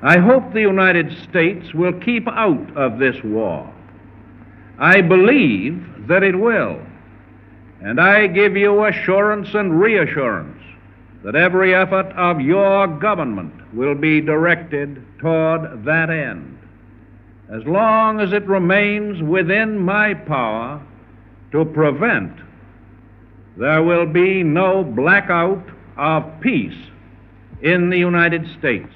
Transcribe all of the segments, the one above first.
I hope the United States will keep out of this war. I believe that it will. And I give you assurance and reassurance that every effort of your government will be directed toward that end, as long as it remains within my power to prevent, there will be no blackout of peace in the United States.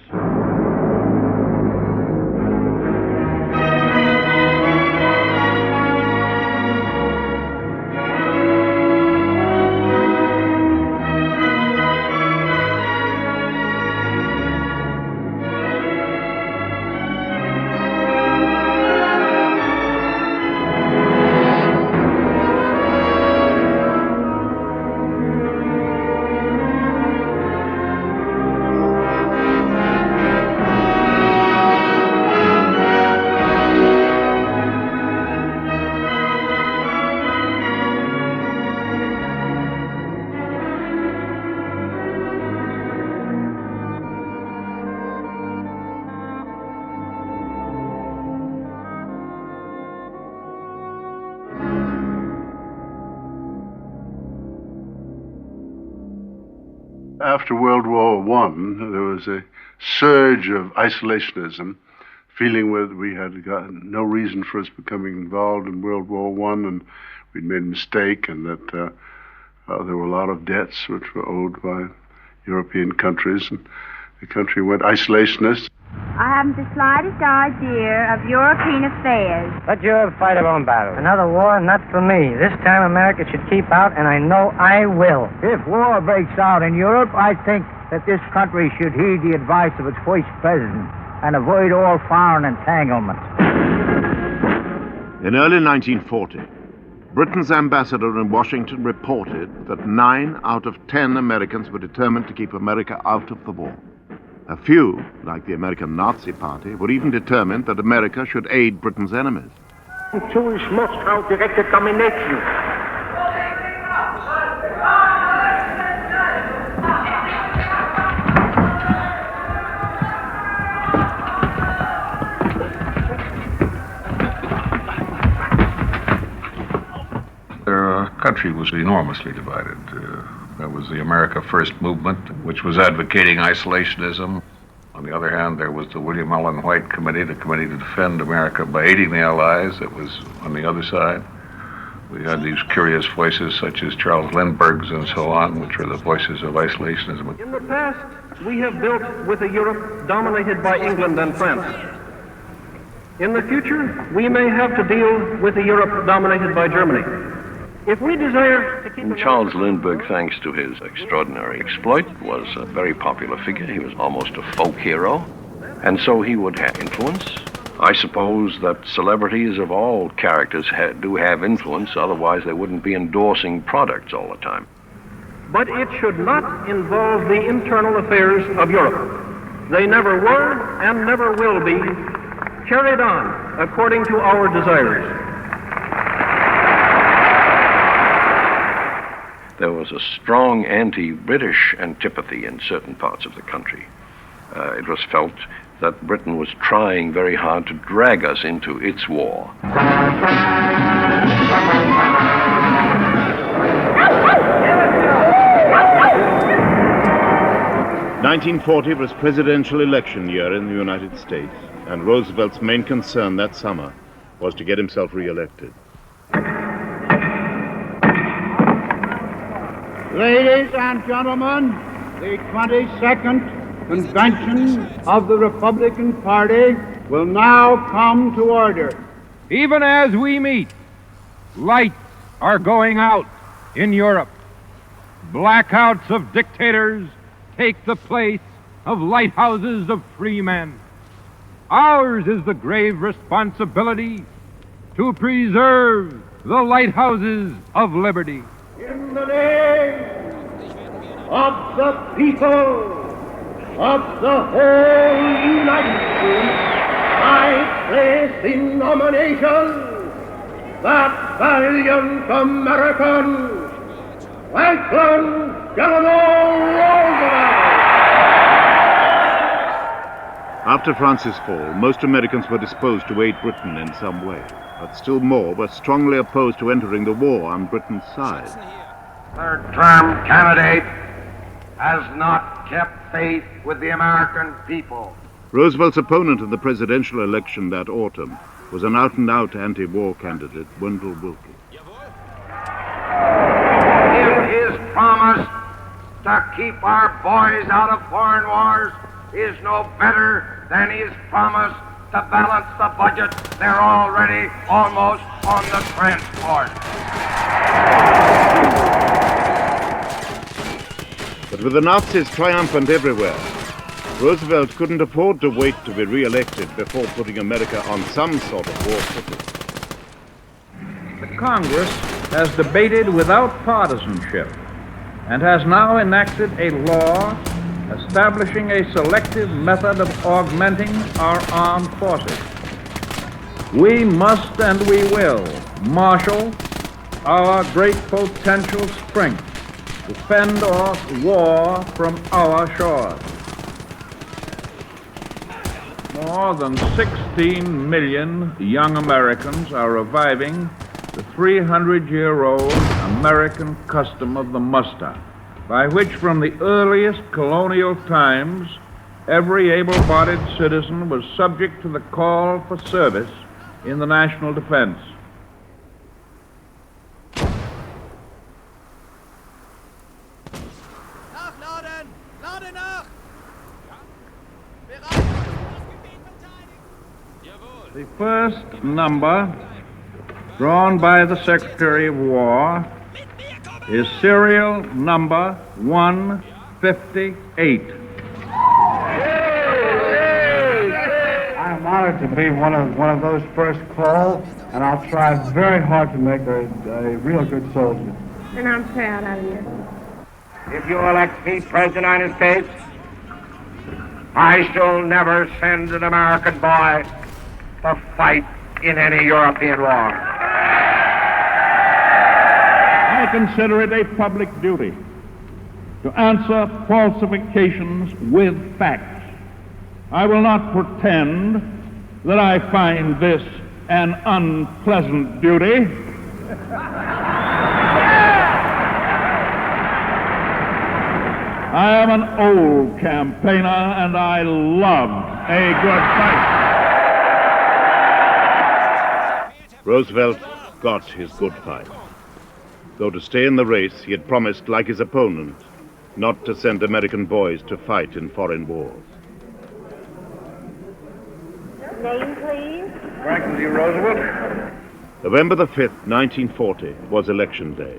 After World War I, there was a surge of isolationism, feeling that we had got no reason for us becoming involved in World War I, and we'd made a mistake, and that there were a lot of debts which were owed by European countries, and the country went isolationist. I haven't the slightest idea of European affairs. Let Europe fight her own battle. Another war, not for me. This time America should keep out, and I know I will. If war breaks out in Europe, I think that this country should heed the advice of its first president and avoid all foreign entanglements. In early 1940, Britain's ambassador in Washington reported that 9 out of 10 Americans were determined to keep America out of the war. A few, like the American Nazi Party, were even determined that America should aid Britain's enemies. Jewish Moscow directed domination. Their country was enormously divided. There was the America First movement, which was advocating isolationism. On the other hand, there was the William Allen White Committee, the Committee to Defend America by Aiding the Allies, that was on the other side. We had these curious voices such as Charles Lindbergh's and so on, which were the voices of isolationism. In the past, we have built with a Europe dominated by England and France. In the future, we may have to deal with a Europe dominated by Germany. If we desire to keep... Charles Lindbergh, thanks to his extraordinary exploit, was a very popular figure. He was almost a folk hero, and so he would have influence. I suppose that celebrities of all characters do have influence, otherwise they wouldn't be endorsing products all the time. But it should not involve the internal affairs of Europe. They never were and never will be carried on according to our desires. There was a strong anti-British antipathy in certain parts of the country. It was felt that Britain was trying very hard to drag us into its war. 1940 was presidential election year in the United States, and Roosevelt's main concern that summer was to get himself re-elected. Ladies and gentlemen, the 22nd Convention of the Republican Party will now come to order. Even as we meet, lights are going out in Europe. Blackouts of dictators take the place of lighthouses of free men. Ours is the grave responsibility to preserve the lighthouses of liberty. In the name of the people of the whole United States, I place in nomination that valiant American, Franklin Delano Roosevelt. After France's fall, most Americans were disposed to aid Britain in some way, but still more were strongly opposed to entering the war on Britain's side. Third-term candidate has not kept faith with the American people. Roosevelt's opponent in the presidential election that autumn was an out-and-out anti-war candidate, Wendell Willkie. If his promise to keep our boys out of foreign wars is no better than his promise to balance the budget, they're already almost on the transport. But with the Nazis triumphant everywhere, Roosevelt couldn't afford to wait to be re-elected before putting America on some sort of war footing. The Congress has debated without partisanship and has now enacted a law establishing a selective method of augmenting our armed forces. We must and we will marshal our great potential strength to fend off war from our shores. More than 16 million young Americans are reviving the 300-year-old American custom of the muster, by which from the earliest colonial times, every able-bodied citizen was subject to the call for service in the national defense. The first number drawn by the Secretary of War is serial number 158. I'm honored to be one of those first called, and I'll try very hard to make a real good soldier. And I'm proud of you. If you elect me President of the United States, I shall never send an American boy to fight in any European war. I consider it a public duty to answer falsifications with facts. I will not pretend that I find this an unpleasant duty. I am an old campaigner, and I love a good fight. Roosevelt got his good fight. Though to stay in the race, he had promised, like his opponent, not to send American boys to fight in foreign wars. Name, please. Franklin D. Roosevelt. November the 5th, 1940, was Election Day.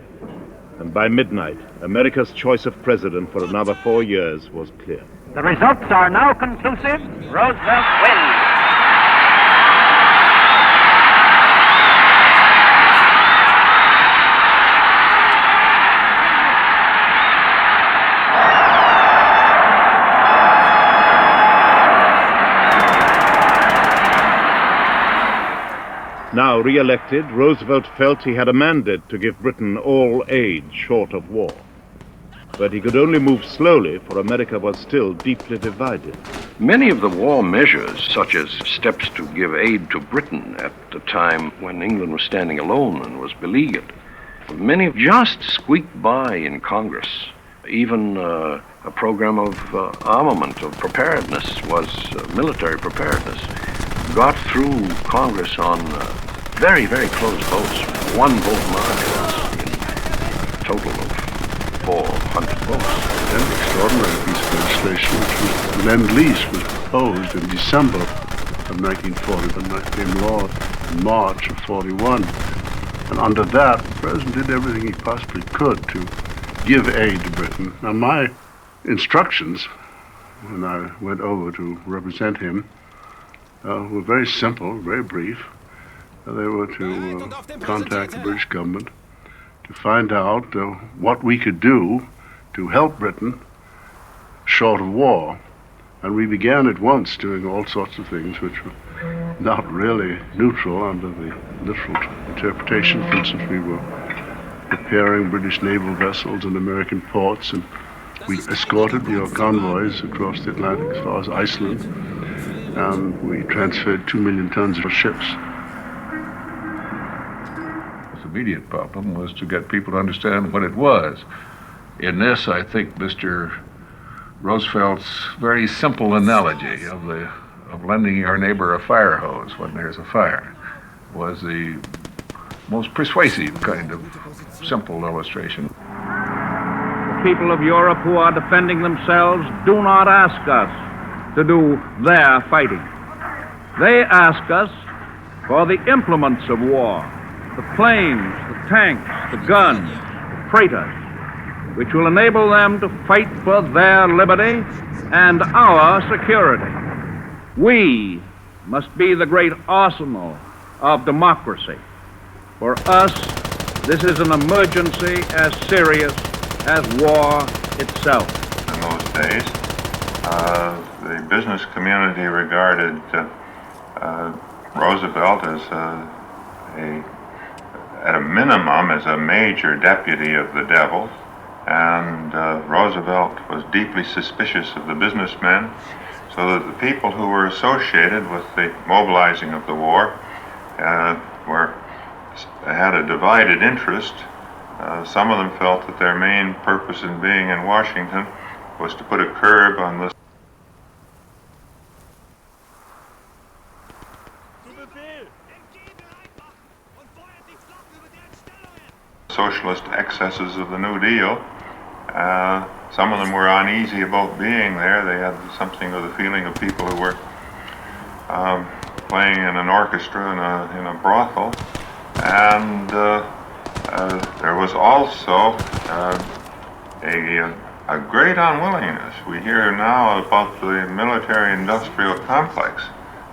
And by midnight, America's choice of president for another 4 years was clear. The results are now conclusive. Roosevelt wins. Now re-elected, Roosevelt felt he had a mandate to give Britain all aid short of war. But he could only move slowly, for America was still deeply divided. Many of the war measures, such as steps to give aid to Britain at the time when England was standing alone and was beleaguered, many just squeaked by in Congress. Even a program of armament, of preparedness, was military preparedness, got through Congress on very, very close votes. One vote margins in a total of 400 votes. An extraordinary piece of legislation, which was Lend-Lease, was proposed in December of 1940, but became law in March of 41. And under that, the President did everything he possibly could to give aid to Britain. Now, my instructions, when I went over to represent him, were very simple, very brief. They were to contact the British government to find out what we could do to help Britain short of war. And we began at once doing all sorts of things which were not really neutral under the literal interpretation. For instance, we were preparing British naval vessels in American ports, and we escorted your convoys across the Atlantic as far as Iceland. We transferred 2 million tons of ships. The immediate problem was to get people to understand what it was. In this, I think Mr. Roosevelt's very simple analogy of lending your neighbor a fire hose when there's a fire was the most persuasive kind of simple illustration. The people of Europe who are defending themselves do not ask us to do their fighting. They ask us for the implements of war, the planes, the tanks, the guns, the freighters, which will enable them to fight for their liberty and our security. We must be the great arsenal of democracy. For us, this is an emergency as serious as war itself. In those days, the business community regarded Roosevelt as at a minimum, as a major deputy of the devil. And Roosevelt was deeply suspicious of the businessmen, so that the people who were associated with the mobilizing of the war had a divided interest. Some of them felt that their main purpose in being in Washington was to put a curb on the socialist excesses of the New Deal. Some of them were uneasy about being there. They had something of the feeling of people who were playing in an orchestra in a brothel. And there was also a great unwillingness. We hear now about the military-industrial complex.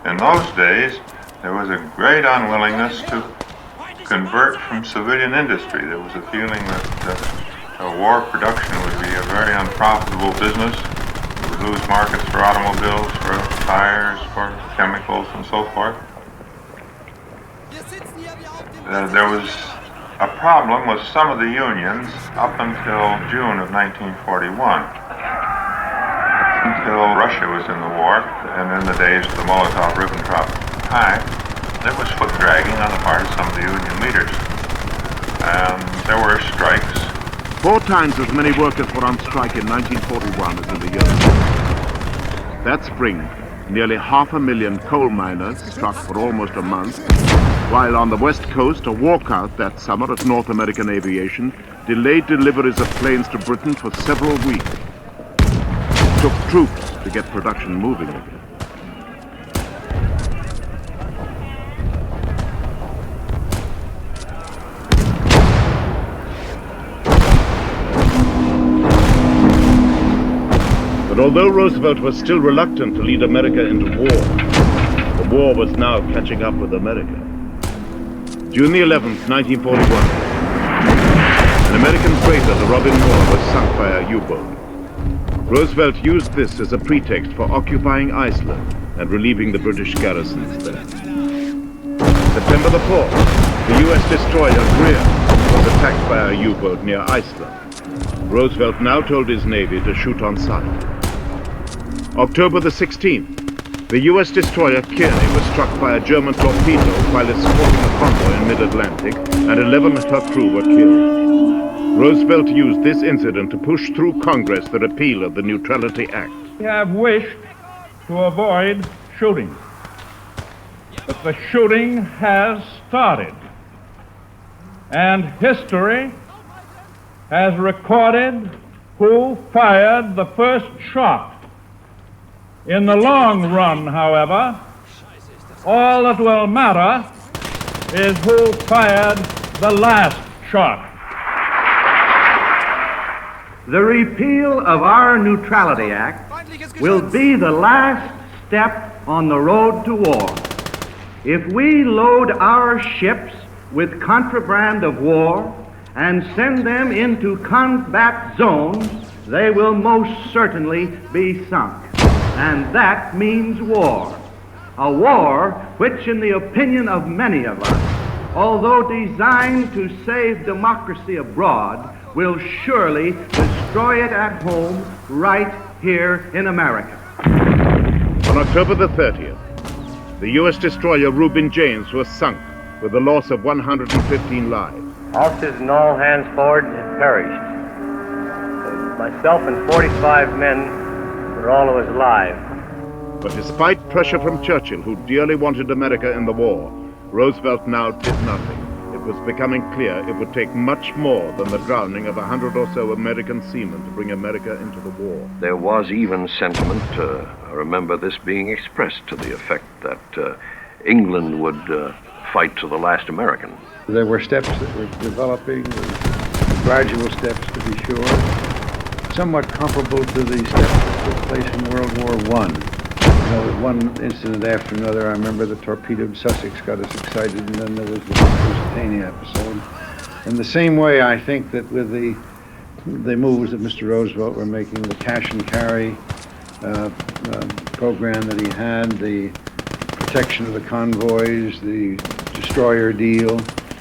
In those days, there was a great unwillingness to convert from civilian industry. There was a feeling that war production would be a very unprofitable business. We would lose markets for automobiles, for tires, for chemicals, and so forth. There was a problem with some of the unions up until June of 1941. Until Russia was in the war, and in the days of the Molotov-Ribbentrop Pact, there was foot dragging on the part of some of the union leaders. And there were strikes. 4 times as many workers were on strike in 1941 as in the year before. That spring, nearly 500,000 coal miners struck for almost a month, while on the West Coast, a walkout that summer of North American aviation delayed deliveries of planes to Britain for several weeks. It took troops to get production moving again. But although Roosevelt was still reluctant to lead America into war, the war was now catching up with America. June the 11th, 1941, an American freighter, the Robin Moore, was sunk by a U-boat. Roosevelt used this as a pretext for occupying Iceland and relieving the British garrisons there. September the 4th, the U.S. destroyer Greer was attacked by a U-boat near Iceland. Roosevelt now told his Navy to shoot on sight. October the 16th, the U.S. destroyer Kearney was struck by a German torpedo while escorting a convoy in mid-Atlantic, and 11 of her crew were killed. Roosevelt used this incident to push through Congress the repeal of the Neutrality Act. We have wished to avoid shooting, but the shooting has started, and history has recorded who fired the first shot. In the long run, however, all that will matter is who fired the last shot. The repeal of our Neutrality Act will be the last step on the road to war. If we load our ships with contraband of war and send them into combat zones, they will most certainly be sunk. And that means war. A war which, in the opinion of many of us, although designed to save democracy abroad, will surely destroy it at home right here in America. On October the 30th, the U.S. destroyer Reuben James was sunk with the loss of 115 lives. Officers and all hands forward had perished. Myself and 45 men were all who was alive. But despite pressure from Churchill, who dearly wanted America in the war, Roosevelt now did nothing. It was becoming clear it would take much more than the drowning of 100 or so American seamen to bring America into the war. There was even sentiment, I remember this being expressed to the effect that England would fight to the last American. There were steps that were developing, gradual steps to be sure, somewhat comparable to the steps that took place in World War I. You know, one incident after another. I remember the torpedoed Sussex got us excited, and then there was the Lusitania episode. In the same way, I think that with the moves that Mr. Roosevelt were making, the cash and carry program that he had, the protection of the convoys, the destroyer deal,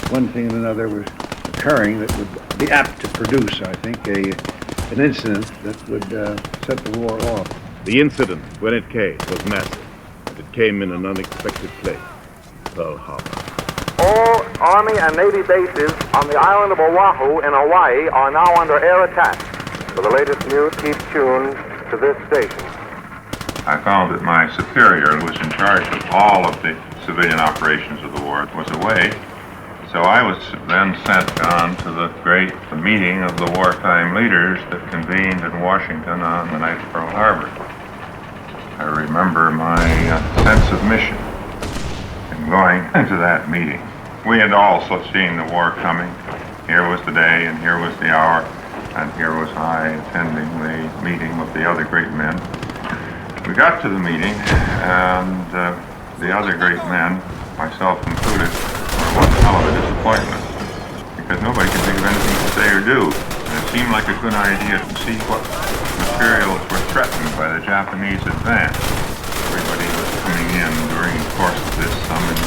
one thing and another was occurring that would be apt to produce, I think, an incident that would set the war off. The incident, when it came, was massive, and it came in an unexpected place, Pearl Harbor. All Army and Navy bases on the island of Oahu in Hawaii are now under air attack. For the latest news, keep tuned to this station. I found that my superior, who was in charge of all of the civilian operations of the war, was away. So I was then sent on to the great meeting of the wartime leaders that convened in Washington on the night of Pearl Harbor. I remember my sense of mission in going into that meeting. We had also seen the war coming. Here was the day, and here was the hour, and here was I attending the meeting with the other great men. We got to the meeting, and the other great men, myself included, were one hell of a disappointment, because nobody could think of anything to say or do. And it seemed like a good idea to see what materials were threatened by the Japanese advance. Everybody was coming in during the course of this, some in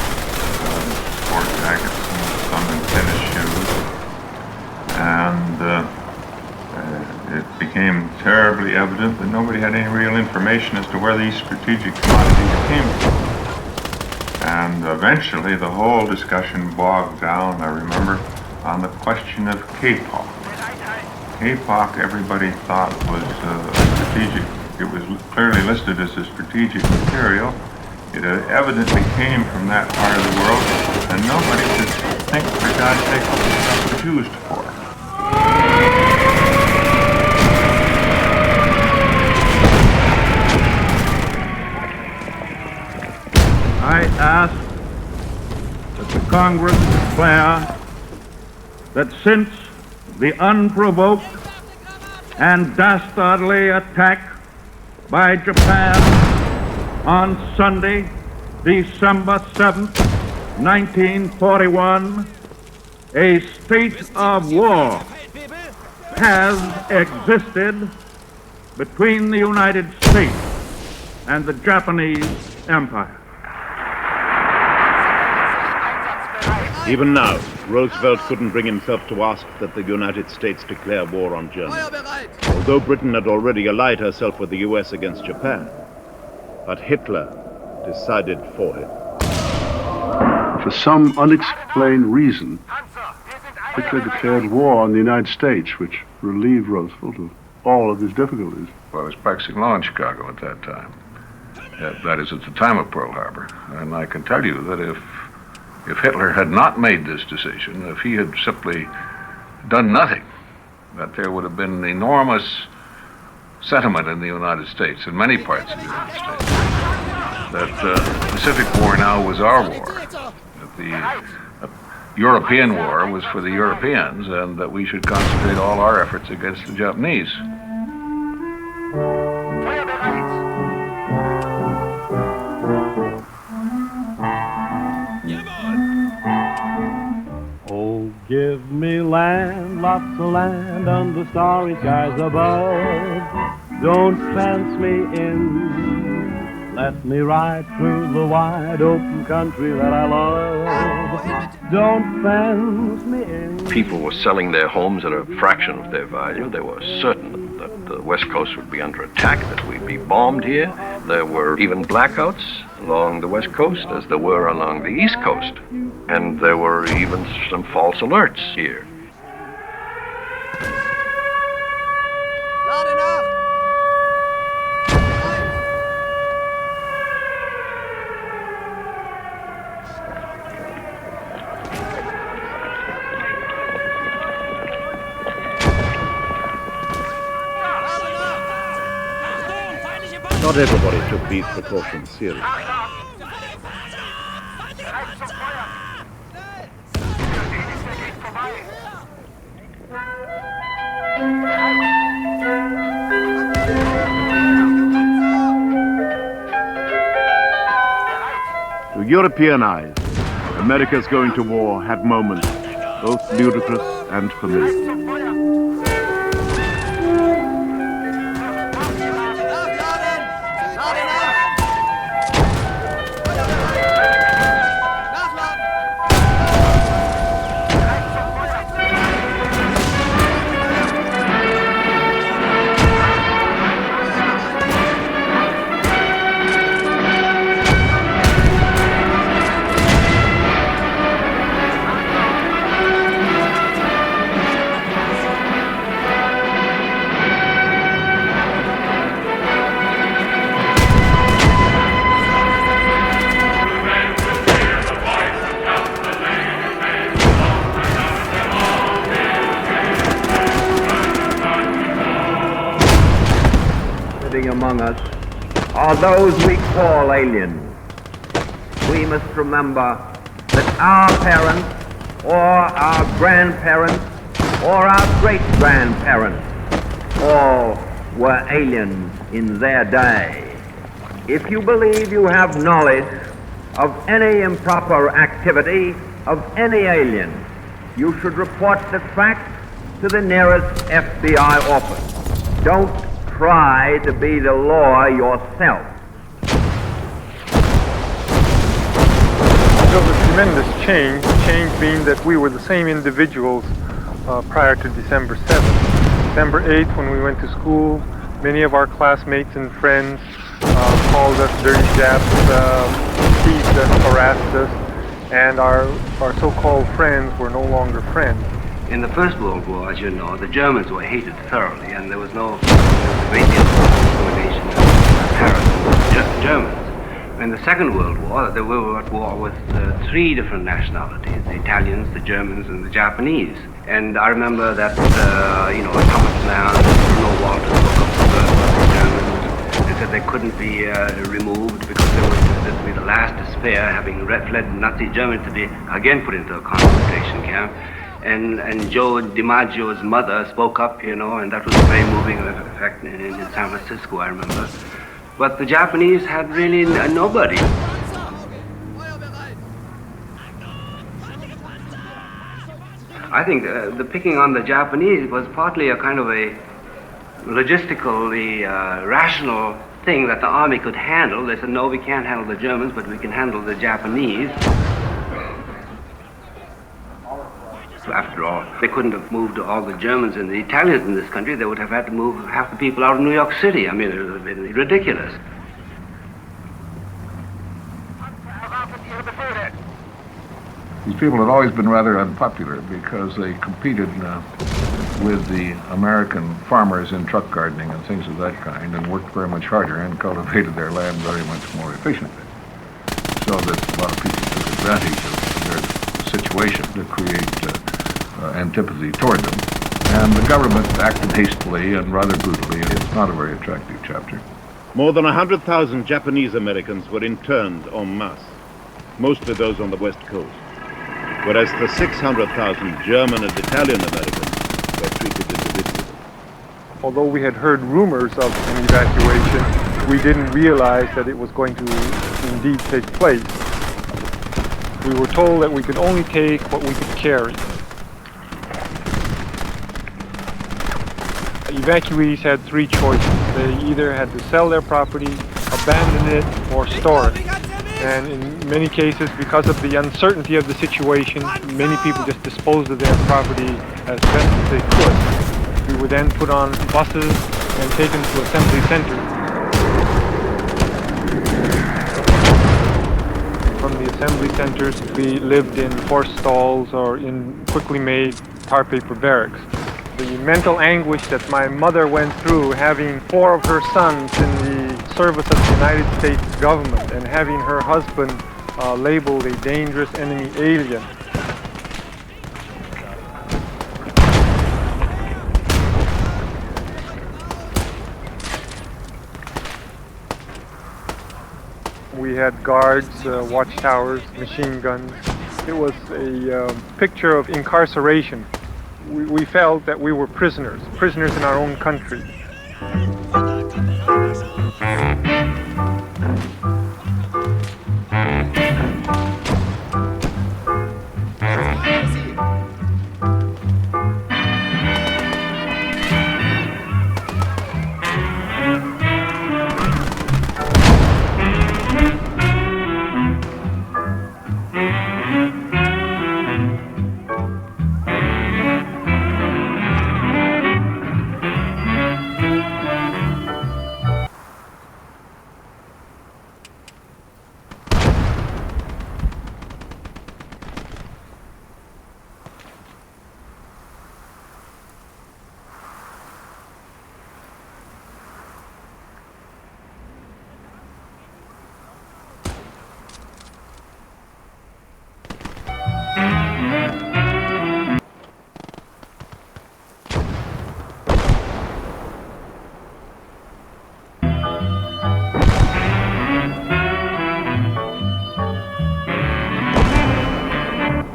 sport jackets, some in tennis shoes, and it became terribly evident that nobody had any real information as to where these strategic commodities came from. And eventually the whole discussion bogged down, I remember, on the question of kapok. Kapok, everybody thought was strategic. It was clearly listed as a strategic material. It evidently came from that part of the world, and nobody could think, for God's sake, what the stuff was used for. I ask that the Congress declare that since the unprovoked and dastardly attack by Japan on Sunday, December 7th, 1941, a state of war has existed between the United States and the Japanese Empire. Even now, Roosevelt couldn't bring himself to ask that the United States declare war on Germany, although Britain had already allied herself with the US against Japan. But Hitler decided for him. For some unexplained reason, Hitler declared war on the United States, which relieved Roosevelt of all of his difficulties. Well, I was practicing law in Chicago at that time. That is, at the time of Pearl Harbor. And I can tell you that if Hitler had not made this decision, if he had simply done nothing, that there would have been enormous sentiment in the United States, in many parts of the United States, that the Pacific War now was our war, that the European war was for the Europeans, and that we should concentrate all our efforts against the Japanese. Give me land, lots of land under starry skies above. Don't fence me in. Let me ride through the wide open country that I love. don't fence me in. People were selling their homes at a fraction of their value. They were certain that the West Coast would be under attack, that we'd be bombed here. There were even blackouts along the West Coast as there were along the East Coast. And there were even some false alerts here. Not enough! Not everybody took these precautions seriously. To European eyes, America's going to war had moments both ludicrous and familiar. Among us are those we call aliens. We must remember that our parents, or our grandparents, or our great-grandparents all were aliens in their day. If you believe you have knowledge of any improper activity of any alien, you should report the fact to the nearest FBI office. Don't try to be the law yourself. There was a tremendous change being that we were the same individuals prior to December 7th. December 8th, when we went to school, many of our classmates and friends called us dirty Japs, teased us, harassed us, and our so-called friends were no longer friends. In the First World War, as you know, the Germans were hated thoroughly, and there was no great deal of discrimination and comparison with Germans. In the Second World War, they were at war with three different nationalities: the Italians, the Germans, and the Japanese. And I remember that, Thomas Mann and Bruno Walters spoke up for the Germans and said they couldn't be removed because they were considered to be the last despair, having fled Nazi Germany, to be again put into a concentration camp. And Joe DiMaggio's mother spoke up, and that was a very moving effect in San Francisco, I remember. But the Japanese had really nobody. I think the picking on the Japanese was partly a kind of a logistically rational thing that the army could handle. They said, no, we can't handle the Germans, but we can handle the Japanese. After all, they couldn't have moved all the Germans and the Italians in this country. They would have had to move half the people out of New York City. I mean, it would have been ridiculous. These people had always been rather unpopular because they competed with the American farmers in truck gardening and things of that kind, and worked very much harder and cultivated their land very much more efficiently. So that a lot of people took advantage of their situation to create antipathy toward them. And the government acted hastily and rather brutally. It's not a very attractive chapter. More than 100,000 Japanese Americans were interned en masse, mostly those on the West Coast, whereas the 600,000 German and Italian Americans were treated individually. Although we had heard rumors of an evacuation, we didn't realize that it was going to indeed take place. We were told that we could only take what we could carry. Evacuees had three choices. They either had to sell their property, abandon it, or store it. And in many cases, because of the uncertainty of the situation, many people just disposed of their property as best as they could. We were then put on buses and taken to assembly centers. From the assembly centers, we lived in horse stalls or in quickly made tar paper barracks. The mental anguish that my mother went through, having 4 of her sons in the service of the United States government and having her husband labeled a dangerous enemy alien. We had guards, watchtowers, machine guns. It was a picture of incarceration. We felt that we were prisoners in our own country.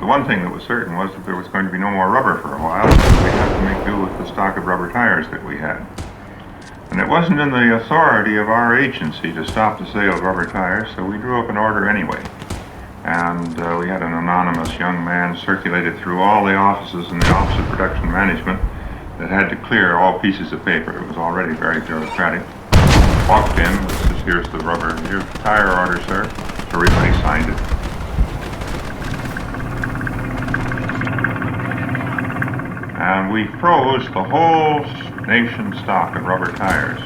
One thing that was certain was that there was going to be no more rubber for a while, so we'd have to make do with the stock of rubber tires that we had. And it wasn't in the authority of our agency to stop the sale of rubber tires, so we drew up an order anyway. And we had an anonymous young man circulated through all the offices in the Office of Production Management that had to clear all pieces of paper. It was already very bureaucratic. Walked in, says, here's the rubber, here's the tire order, sir. Everybody signed it. And we froze the whole nation's stock of rubber tires.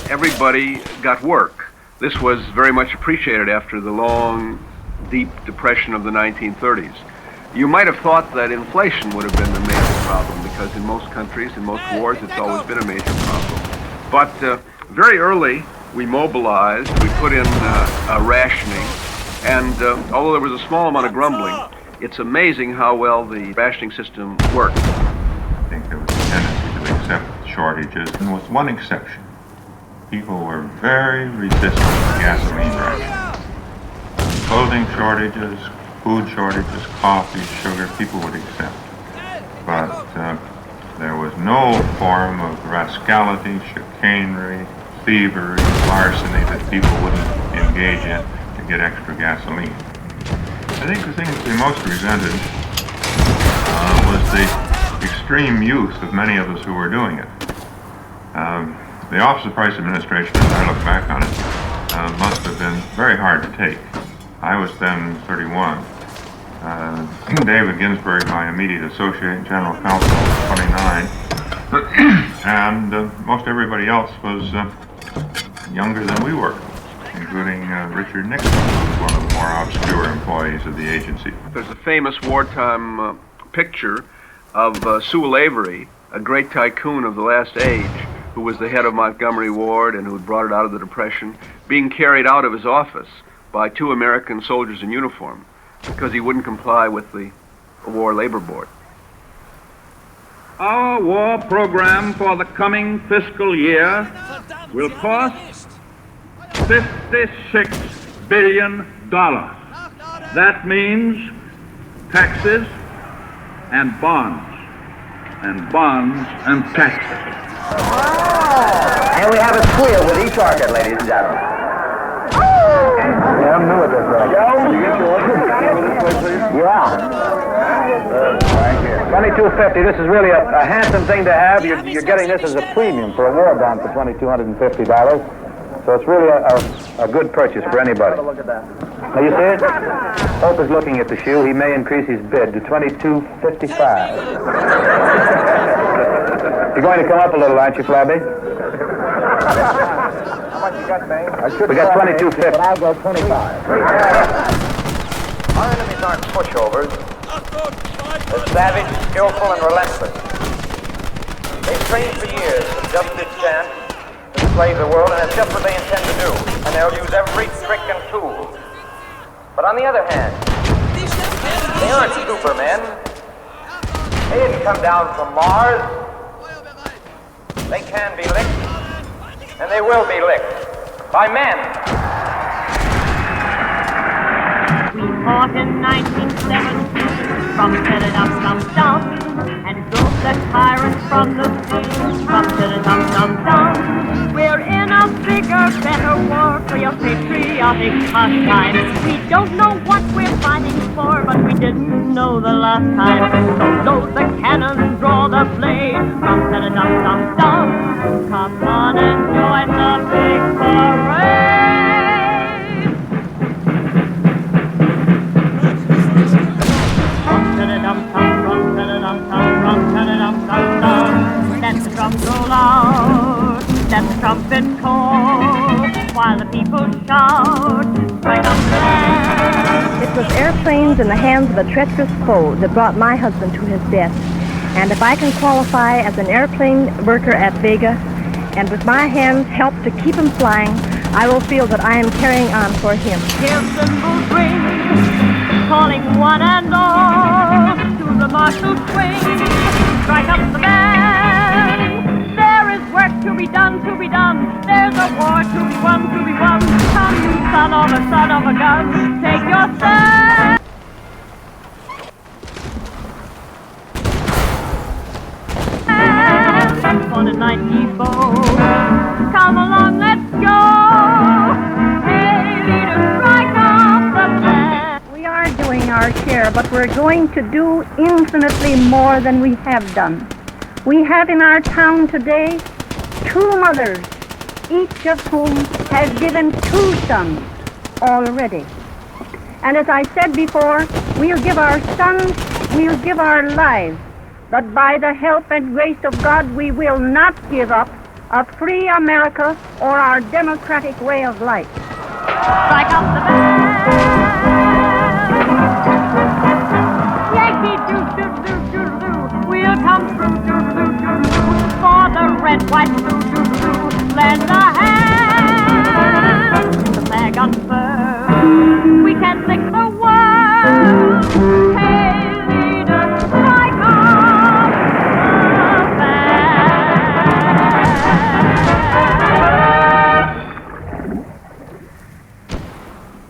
Everybody got work. This was very much appreciated after the long, deep depression of the 1930s. You might have thought that inflation would have been the major problem, because in most countries, in most wars, it's always been a major problem. But very early, we mobilized, we put in rationing, and although there was a small amount of grumbling, it's amazing how well the rationing system worked. I think there was a tendency to accept shortages, and with one exception. People were very resistant to gasoline rationing. Clothing shortages, food shortages, coffee, sugar, people would accept. But there was no form of rascality, chicanery, thievery, larceny that people wouldn't engage in to get extra gasoline. I think the thing that they most resented was the extreme youth of many of us who were doing it. The Office of Price Administration, as I look back on it, must have been very hard to take. I was then 31. David Ginsburg, my immediate associate and general counsel, was 29. And most everybody else was younger than we were, including Richard Nixon, who was one of the more obscure employees of the agency. There's a famous wartime picture of Sewell Avery, a great tycoon of the last age, who was the head of Montgomery Ward and who had brought it out of the Depression, being carried out of his office by 2 American soldiers in uniform because he wouldn't comply with the War Labor Board. Our war program for the coming fiscal year will cost $56 billion. That means taxes and bonds, and bonds and taxes. And we have a squeal with each orchid, ladies and gentlemen. Yeah, I'm new at this, Joe? You get your orchid? Yeah. Thank you. 2250, this is really a handsome thing to have. You're getting this as a premium for a war bond for $2,250. So it's really a good purchase for anybody. Look at that. Now you see it? Hope is looking at the shoe. He may increase his bid to $22.55. You're going to come up a little, aren't you, Flabby? How much you got, Bane? We got $22.50. I'll go 25. Our enemies aren't pushovers. They're savage, skillful, and relentless. They've trained for years with just this chance to enslave the world, and that's just what they intend to do. And they'll use every trick and tool. But on the other hand, they aren't supermen. They didn't come down from Mars. They can be licked, and they will be licked by men. We fought in 1917 from Dum-Dum-Dum and drove the tyrants from the sea from Dum-Dum-Dum. We're in a bigger, better war for your patriotic pastime. We don't know what we're fighting for, but we didn't know the last time. So load the cannon, draw the blade from Dum-Dum-Dum. Come on and join the big parade. Let the drums roll out, let the trumpet call, while the people shout, strike up the land. It was airplanes in the hands of a treacherous foe that brought my husband to his death. And if I can qualify as an airplane worker at Vega, and with my hands help to keep him flying, I will feel that I am carrying on for him. Hear cymbals ring, calling one and all to the martial swing. Strike up the band. There is work to be done, to be done. There's a war to be won, to be won. Come, you son of a gun, take your stand. On a 94. Come along, let's go. Hey, leader, strike up the band. We are doing our share, but we're going to do infinitely more than we have done. We have in our town today 2 mothers, each of whom has given 2 sons already. And as I said before, we'll give our sons, we'll give our lives. But by the help and grace of God, we will not give up a free America or our democratic way of life. Strike up the band. Yankee do-do-do-do-do. We'll come through do-do-do-do. For the red, white, blue-do-do. Lend a hand. The flag unfurled. We can lick the world. Hey, leader, strike up.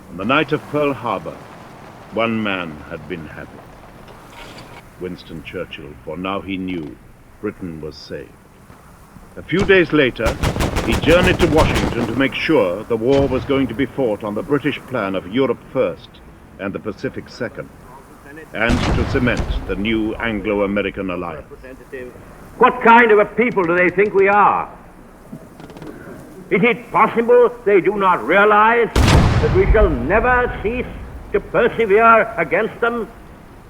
On the night of Pearl Harbor, one man had been happy. Winston Churchill, for now he knew Britain was saved. A few days later, he journeyed to Washington to make sure the war was going to be fought on the British plan of Europe first and the Pacific second, and to cement the new Anglo-American alliance. What kind of a people do they think we are? Is it possible they do not realize that we shall never cease to persevere against them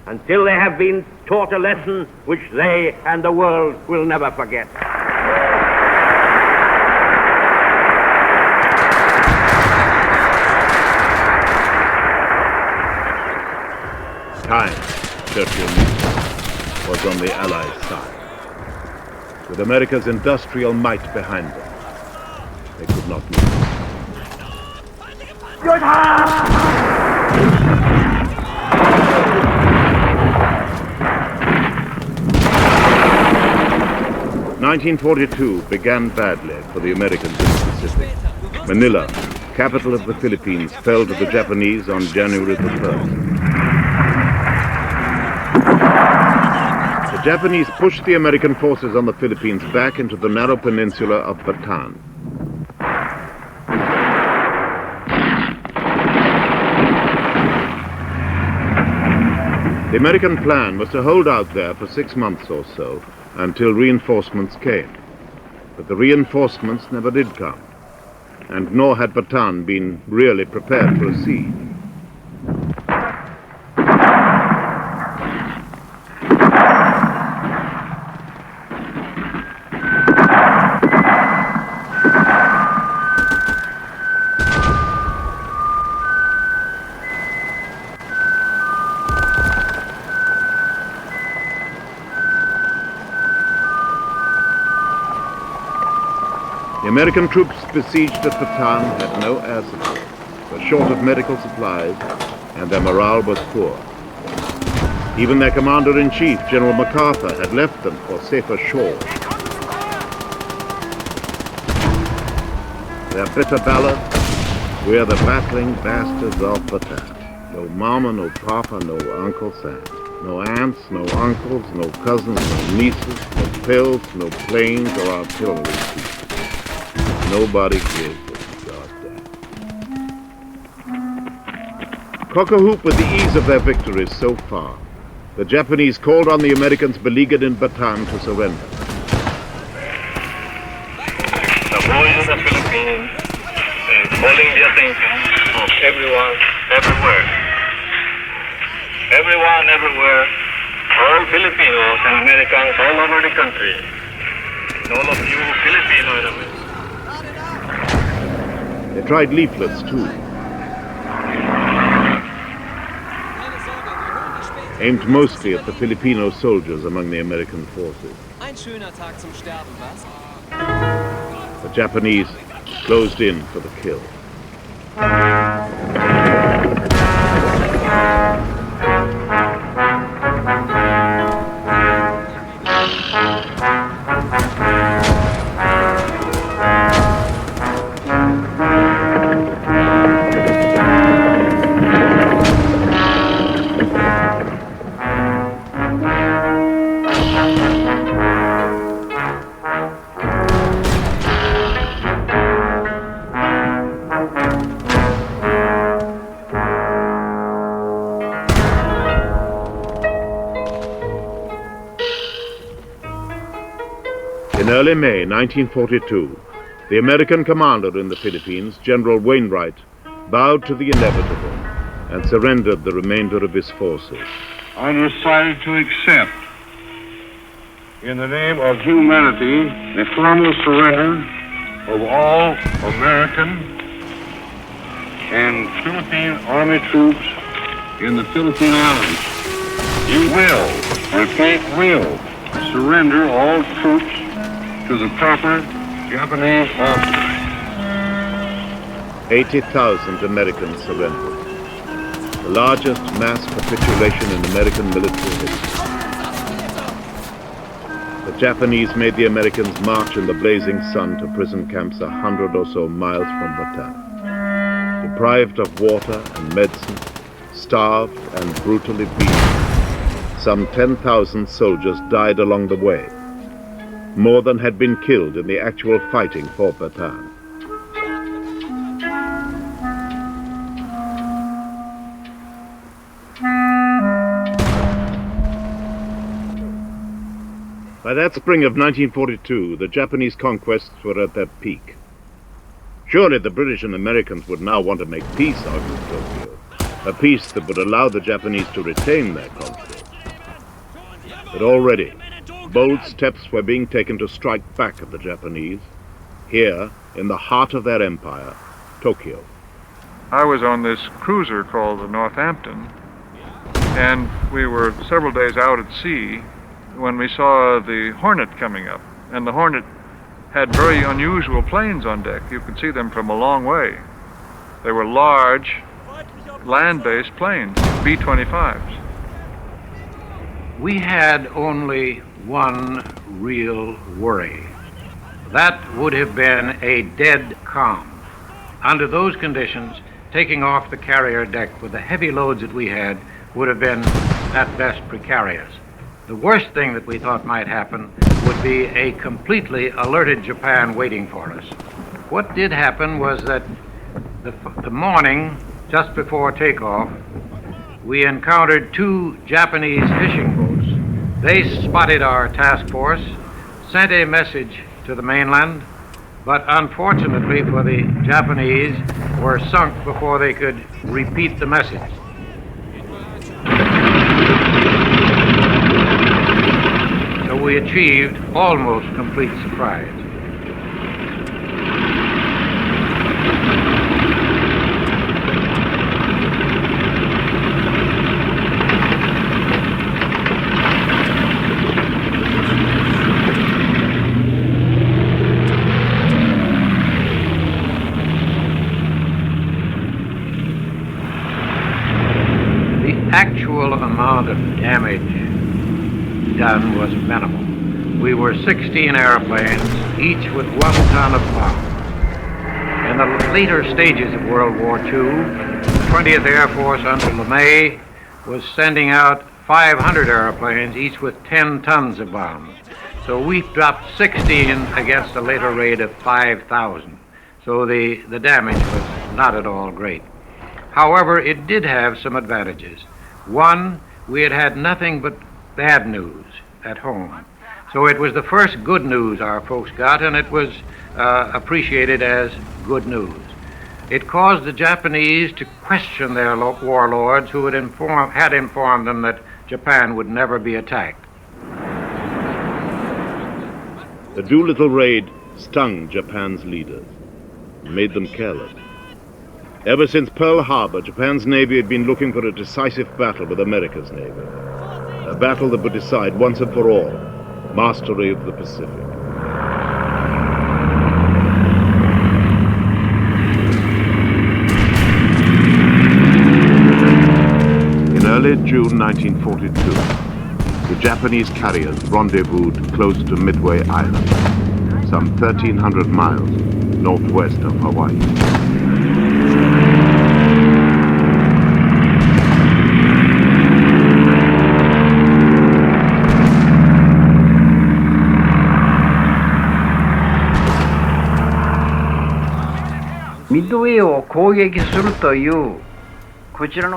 until they have been taught a lesson which they and the world will never forget? Time, Churchill knew, was on the Allies' side. With America's industrial might behind them, they could not lose. Good 1942 began badly for the Americans in the Pacific. Manila, capital of the Philippines fell to the Japanese on January the 1st. The Japanese pushed the American forces on the Philippines back into the narrow peninsula of Bataan. The American plan was to hold out there for 6 months or so until reinforcements came. But the reinforcements never did come, and nor had Bataan been really prepared for a siege. The American troops besieged at Bataan had no air support, were short of medical supplies, and their morale was poor. Even their commander-in-chief, General MacArthur, had left them for safer shores. Their bitter ballad, "We're the battling bastards of Bataan. No mama, no papa, no Uncle Sam. No aunts, no uncles, no cousins, no nieces, no pills, no planes or artillery. Nobody gives a goddamn." Cock-a-hoop with the ease of their victories so far, the Japanese called on the Americans beleaguered in Bataan to surrender. The voice of the Philippines is calling the attention of everyone, everywhere. Everyone, everywhere, all Filipinos and Americans all over the country, and all of you Filipino enemies. They tried leaflets too, aimed mostly at the Filipino soldiers among the American forces. Ein schöner Tag zum Sterben, was? The Japanese closed in for the kill. In early May 1942, the American commander in the Philippines, General Wainwright, bowed to the inevitable and surrendered the remainder of his forces. I decided to accept, in the name of humanity, the formal surrender of all American and Philippine Army troops in the Philippine Islands. You will, repeat, will, surrender all troops to the proper Japanese officers. 80,000 Americans surrendered, the largest mass capitulation in American military history. The Japanese made the Americans march in the blazing sun to prison camps 100 or so miles from Bataan. Deprived of water and medicine, starved and brutally beaten, some 10,000 soldiers died along the way, more than had been killed in the actual fighting for Bataan. By that spring of 1942, the Japanese conquests were at their peak. Surely the British and Americans would now want to make peace out of Tokyo, a peace that would allow the Japanese to retain their control. But already, bold steps were being taken to strike back at the Japanese, here in the heart of their empire, Tokyo. I was on this cruiser called the Northampton, and we were several days out at sea when we saw the Hornet coming up. And the Hornet had very unusual planes on deck. You could see them from a long way. They were large, land-based planes, B-25s. We had only one real worry. That would have been a dead calm. Under those conditions, taking off the carrier deck with the heavy loads that we had would have been, at best, precarious. The worst thing that we thought might happen would be a completely alerted Japan waiting for us. What did happen was that the morning, just before takeoff, we encountered 2 Japanese fishing boats. They spotted our task force, sent a message to the mainland, but unfortunately for the Japanese, were sunk before they could repeat the message. So we achieved almost complete surprise. Actual amount of damage done was minimal. We were 16 airplanes, each with 1 ton of bomb. In the later stages of World War II, the 20th Air Force under LeMay was sending out 500 airplanes, each with 10 tons of bombs. So we dropped 16 against a later rate of 5,000. So the damage was not at all great. However, it did have some advantages. One, we had had nothing but bad news at home. So it was the first good news our folks got, and it was appreciated as good news. It caused the Japanese to question their warlords who had informed them that Japan would never be attacked. The Doolittle raid stung Japan's leaders and made them careless. Ever since Pearl Harbor, Japan's Navy had been looking for a decisive battle with America's Navy. A battle that would decide once and for all mastery of the Pacific. In early June 1942, the Japanese carriers rendezvoused close to Midway Island, some 1,300 miles northwest of Hawaii.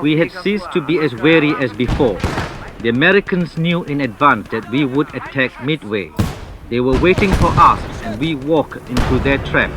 We had ceased to be as wary as before. The Americans knew in advance that we would attack Midway. They were waiting for us, and we walked into their trap.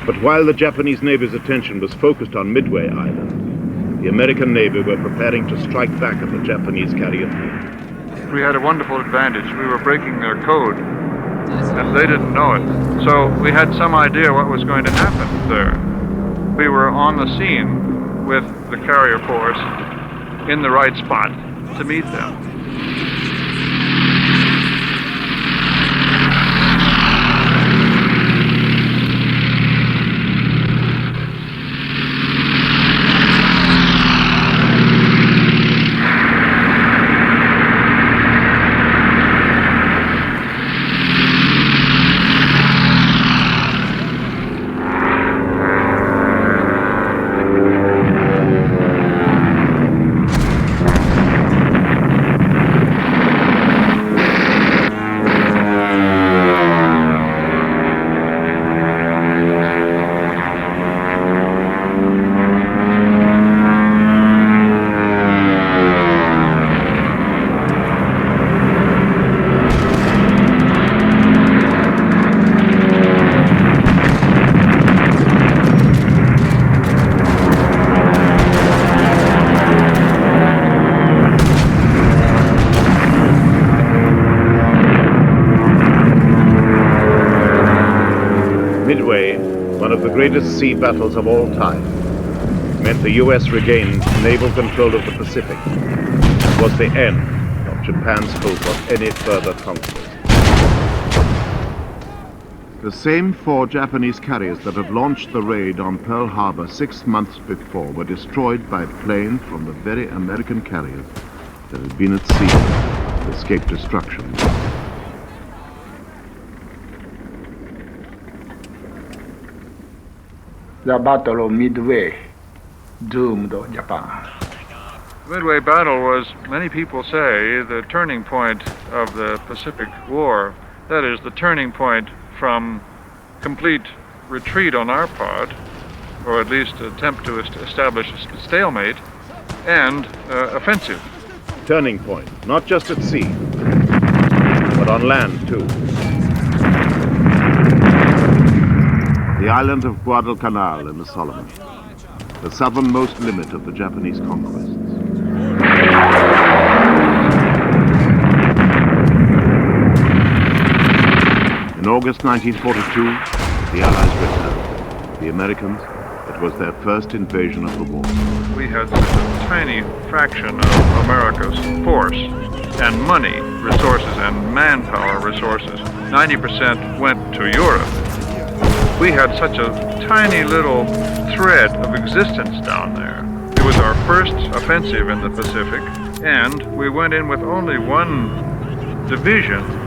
But while the Japanese Navy's attention was focused on Midway Island, the American Navy were preparing to strike back at the Japanese carrier fleet. We had a wonderful advantage. We were breaking their code, and they didn't know it. So we had some idea what was going to happen there. We were on the scene with the carrier force in the right spot to meet them. of the greatest sea battles of all time, meant the U.S. regained naval control of the Pacific. It was the end of Japan's hope of any further conquest. The same 4 Japanese carriers that had launched the raid on Pearl Harbor 6 months before were destroyed by a plane from the very American carriers that had been at sea to escape destruction. The Battle of Midway doomed Japan. The Midway Battle was, many people say, the turning point of the Pacific War. That is, the turning point from complete retreat on our part, or at least attempt to establish a stalemate, and offensive. Turning point, not just at sea, but on land too. The island of Guadalcanal in the Solomons, the southernmost limit of the Japanese conquests. In August 1942, the Allies returned. The Americans, it was their first invasion of the war. We had such a tiny fraction of America's force and money resources and manpower resources. 90% went to Europe. We had such a tiny little thread of existence down there. It was our first offensive in the Pacific, and we went in with only one division.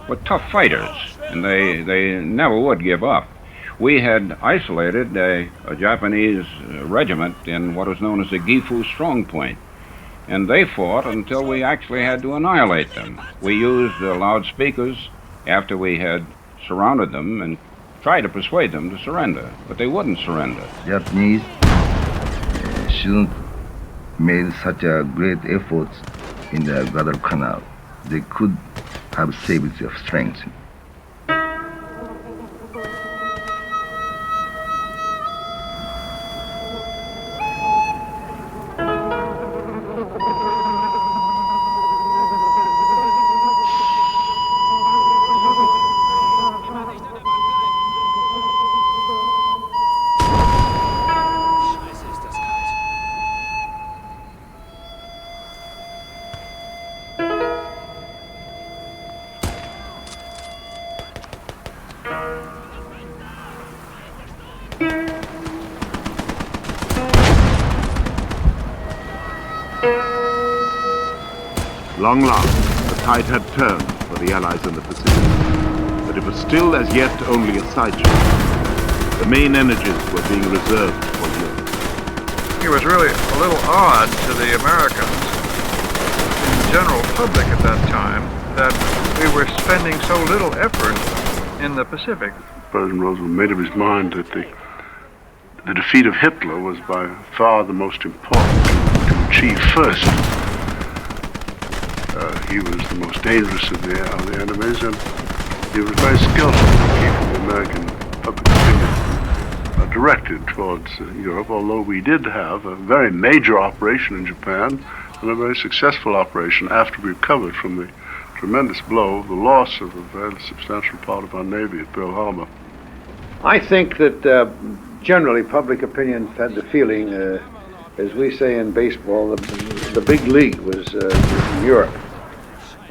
Were tough fighters, and they never would give up. We had isolated a Japanese regiment in what was known as the Gifu Strong Point, and they fought until we actually had to annihilate them. We used loudspeakers after we had surrounded them and tried to persuade them to surrender, but they wouldn't surrender. Japanese shouldn't made such a great efforts in the Guadalcanal. They could have saved their strength. Long last, the tide had turned for the Allies in the Pacific, but it was still as yet only a sideshow. The main energies were being reserved for Europe. It was really a little odd to the Americans, in the general public at that time, that we were spending so little effort in the Pacific. President Roosevelt made up his mind that the defeat of Hitler was by far the most important to achieve first. He was the most dangerous of the enemies, and he was very skillful in keeping the American public opinion directed towards Europe, although we did have a very major operation in Japan and a very successful operation after we recovered from the tremendous blow of the loss of a very substantial part of our Navy at Pearl Harbor. I think that generally public opinion had the feeling, as we say in baseball, the big league was in Europe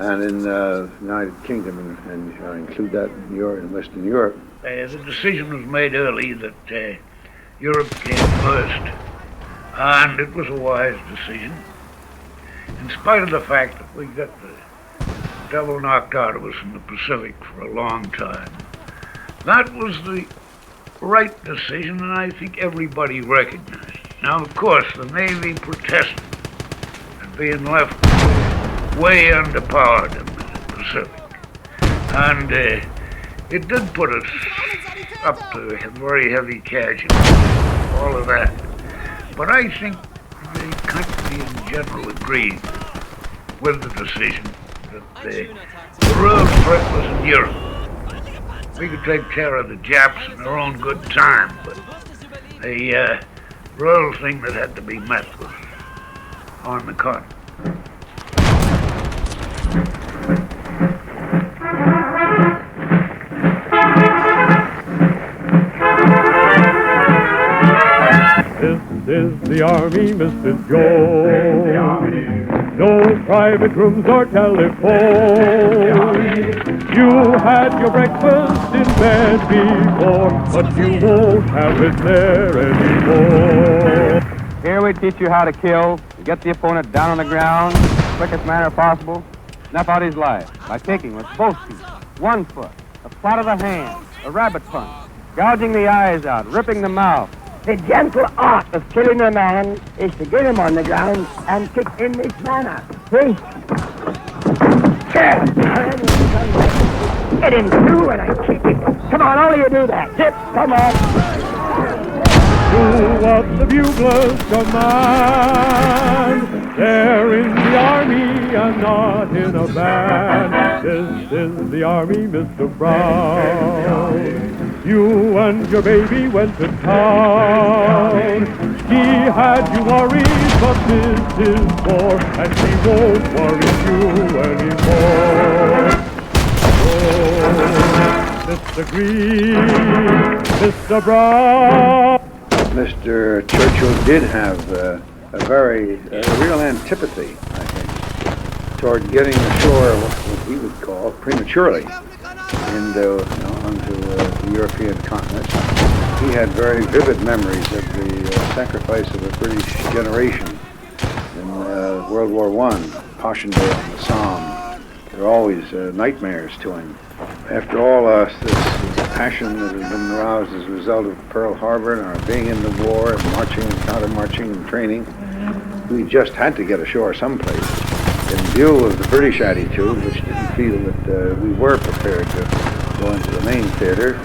and in the United Kingdom, and I include that in Europe and Western Europe. The decision was made early that Europe came first, and it was a wise decision, in spite of the fact that we got the devil knocked out of us in the Pacific for a long time. That was the right decision, and I think everybody recognized. Now, of course, the Navy protested at being left way underpowered in the Pacific, and it did put us up to very heavy casualties, all of that. But I think the country in general agreed with the decision that The real threat was in Europe. We could take care of the Japs in their own good time, but the real thing that had to be met was on the continent. This is the Army, Mr. Joe. No private rooms or telephone. You had your breakfast in bed before, but you won't have it there anymore. Here we teach you how to kill, to get the opponent down on the ground in the quickest manner possible, snuff out his life by taking with both feet, one foot, a plot of the hand, a rabbit punch, gouging the eyes out, ripping the mouth. The gentle art of killing a man is to get him on the ground and kick in this manner. See? Get him through and I kick him. Come on, all of you do that. Zip, come on. Do what the buglers command. They're in the army and not in a band. This is the army, Mr. Brown. You and your baby went to town. He had you worried, but this is war, and he won't worry you anymore. Oh, Mr. Green, Mr. Brown. Mr. Churchill did have a real antipathy, I think, toward getting ashore what he would call prematurely onto the European continent. He had very vivid memories of the sacrifice of a British generation in World War I, Passchendaele and the Somme. They're always nightmares to him. After all this passion that has been aroused as a result of Pearl Harbor and our being in the war and marching and counter-marching and training, we just had to get ashore someplace. In view of the British attitude, which didn't feel that we were prepared to go into the main theater,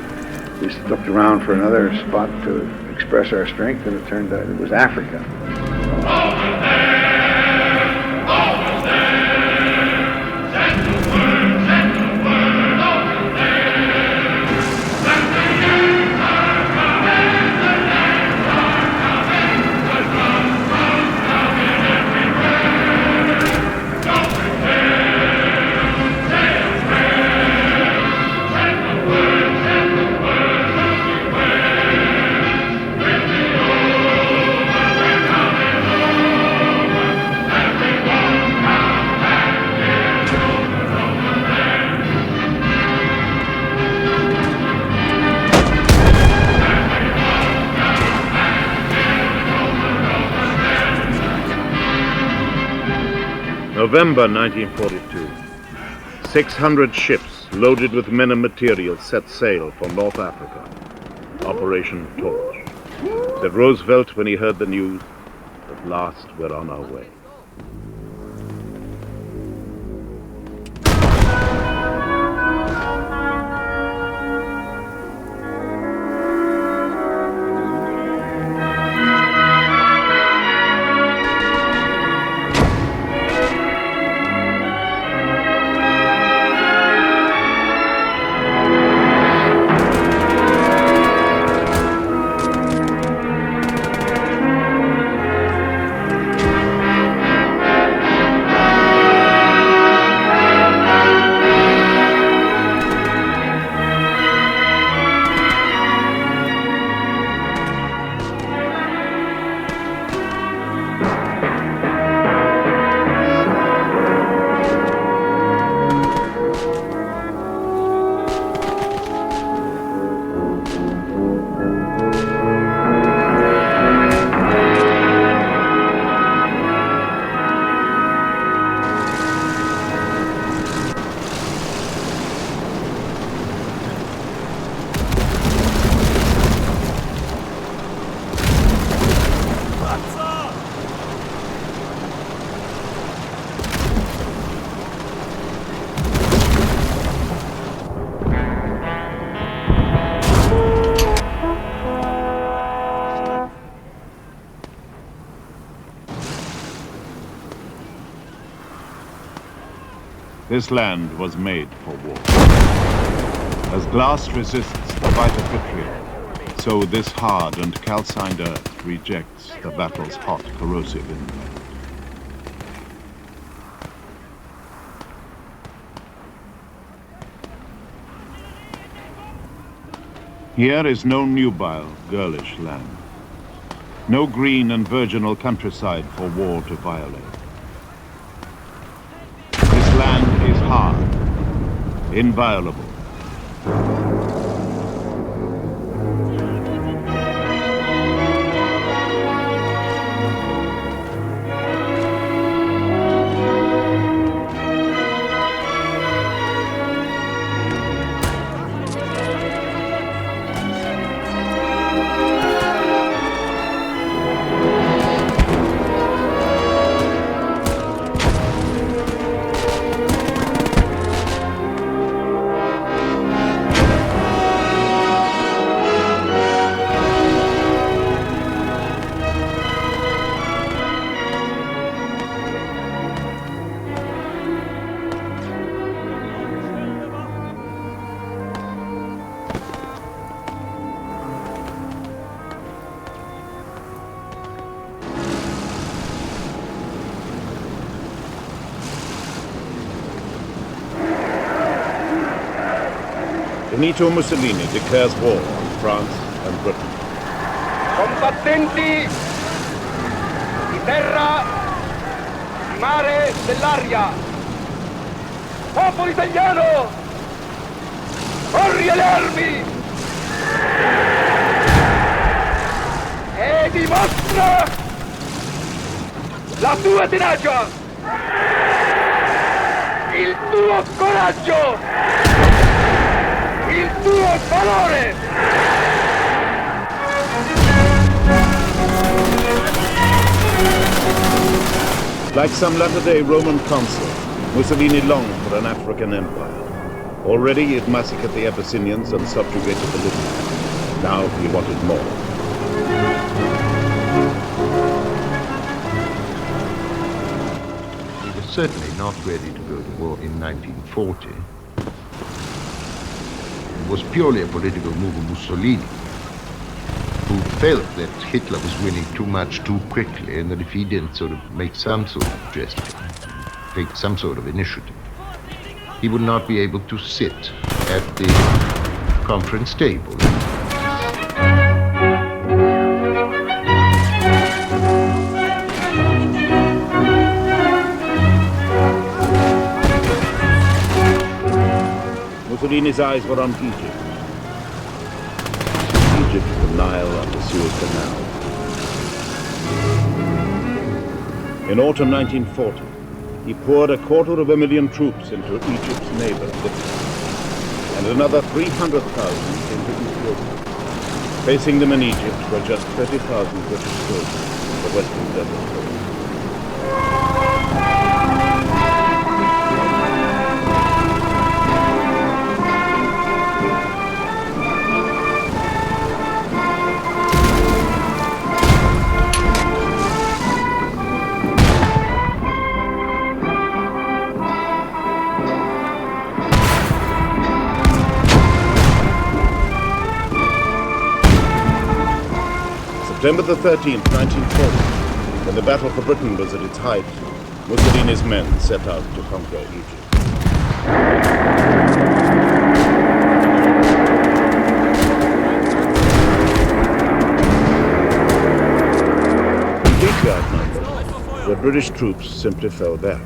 we looked around for another spot to express our strength, and it turned out it was Africa. November 1942. 600 ships loaded with men and materials set sail for North Africa. Operation Torch. Said Roosevelt when he heard the news, at last we're on our way. This land was made for war. As glass resists the bite of vitriol, so this hard and calcined earth rejects the battle's hot, corrosive impact. Here is no nubile, girlish land. No green and virginal countryside for war to violate. This land is hard, inviolable. Benito Mussolini declares war on France and Britain. Combattenti di terra, di mare, dell'aria. Popolo italiano, corri alle armi e dimostra la tua tenacia, il tuo coraggio, il tuo valore. Like some latter-day Roman consul, Mussolini longed for an African empire. Already he had massacred the Abyssinians and subjugated the Libyans. Now he wanted more. He was certainly not ready to go to war in 1940. It was purely a political move of Mussolini, who felt that Hitler was winning too much too quickly, and that if he didn't sort of make some sort of gesture, take some sort of initiative, he would not be able to sit at the conference table. Mussolini's eyes were on Egypt. Egypt, the Nile, and the Suez Canal. In autumn 1940, he poured 250,000 troops into Egypt's neighbor, Libya, and another 300,000 into Ethiopia. Facing them in Egypt were just 30,000 British soldiers in the western desert. September the 13th, 1940, when the battle for Britain was at its height, Mussolini's men set out to conquer Egypt. Completely outnumbered, the British troops simply fell back.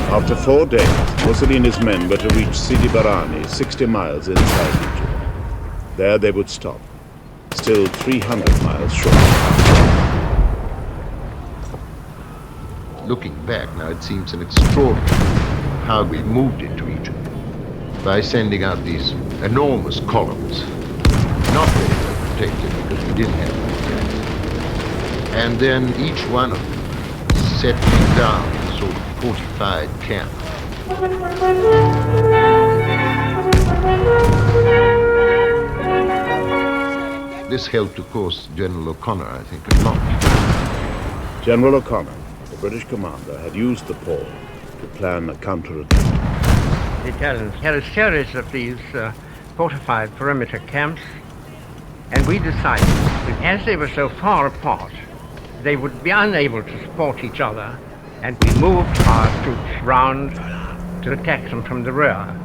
After 4 days, Mussolini's men were to reach Sidi Barrani, 60 miles inside Egypt. There they would stop, still 300 miles short. Looking back now, it seems an extraordinary how we moved into Egypt by sending out these enormous columns, not very well protected because we didn't have them. And then each one of them settling down in a sort of fortified camp. This helped, of course, General O'Connor, I think, a lot. General O'Connor, the British commander, had used the Pole to plan a counterattack. The Italians had a series of these fortified perimeter camps, and we decided that as they were so far apart, they would be unable to support each other, and we moved our troops round to attack them from the rear,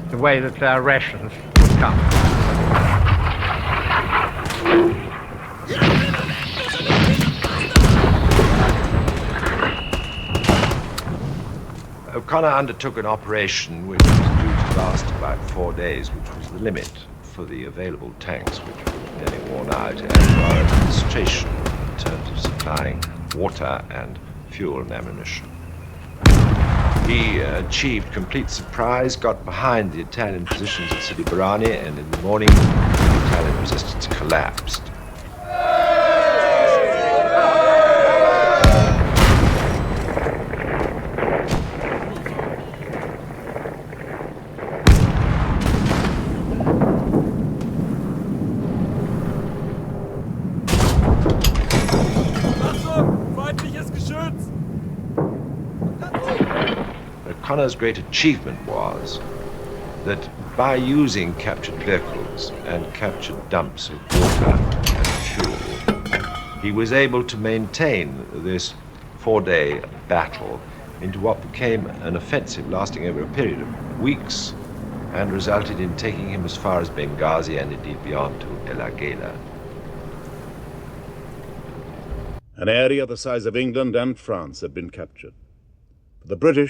the way that their rations would come. O'Connor undertook an operation which was due to last about 4 days, which was the limit for the available tanks, which were nearly worn out, and for our administration in terms of supplying water and fuel and ammunition. He achieved complete surprise, got behind the Italian positions at Sidi Barani, and in the morning the Italian resistance collapsed. O'Connor's great achievement was that by using captured vehicles and captured dumps of water and fuel, he was able to maintain this 4-day battle into what became an offensive lasting over a period of weeks and resulted in taking him as far as Benghazi and indeed beyond to El Agheila. An area the size of England and France had been captured. The British